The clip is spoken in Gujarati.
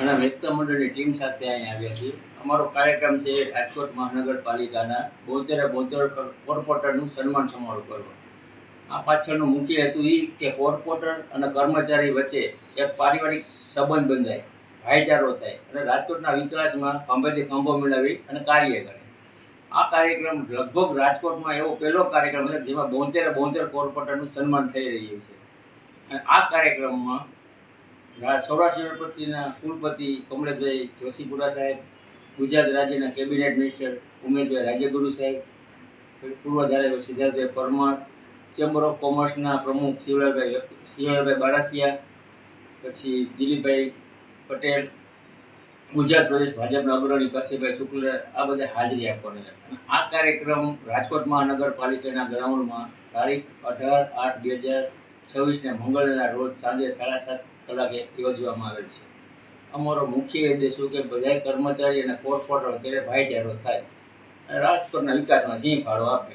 અને મિત્ર મંડળની ટીમ સાથે અહીં આવ્યા છીએ. અમારો કાર્યક્રમ છે રાજકોટ મહાનગરપાલિકાના 72 કોર્પોરેટરનું સન્માન સમારોહ કરવો. આ પાછળનો મુખ્ય હેતુ એ કે કોર્પોરેટર અને કર્મચારી વચ્ચે એક પારિવારિક સંબંધ બંધાય, ભાઈચારો થાય અને રાજકોટના વિકાસમાં ખંભેથી ખંભો મિલાવી અને કાર્ય કરે. આ કાર્યક્રમ લગભગ રાજકોટમાં એવો પહેલો કાર્યક્રમ છે જેમાં 72 કોર્પોરેટરનું સન્માન થઈ રહ્યું છે. અને આ કાર્યક્રમમાં સૌરાષ્ટ્ર યુનિવર્સિટીના કુલપતિ કમલેશભાઈ જોશીપુરા સાહેબ, ગુજરાત રાજ્યના કેબિનેટ મિનિસ્ટર ઉમેશભાઈ રાજ્યગુરુ સાહેબ, પૂર્વ ધારાસભ્ય સિદ્ધાર્થભાઈ પરમાર, ચેમ્બર ઓફ કોમર્સના પ્રમુખ શિવલાલભાઈ બારાસિયા, પછી દિલીપભાઈ પટેલ, ગુજરાત પ્રદેશ ભાજપના અગ્રણી કશ્યપભાઈ શુક્લ, આ બધા હાજરી આપવાના છે. આ કાર્યક્રમ રાજકોટ મહાનગરપાલિકાના ગ્રાઉન્ડમાં તારીખ 18/8/2026 મંગળવારના રોજ સાંજે 7:30 કલાકે યોજવામાં આવેલ છે. અમારો મુખ્ય ઉદ્દેશ શું કે બધા કર્મચારી અને કોર્પોરેટર વચ્ચે ભાઈચારો થાય અને રાજકોટના વિકાસમાં સિંહ ફાળો આપે.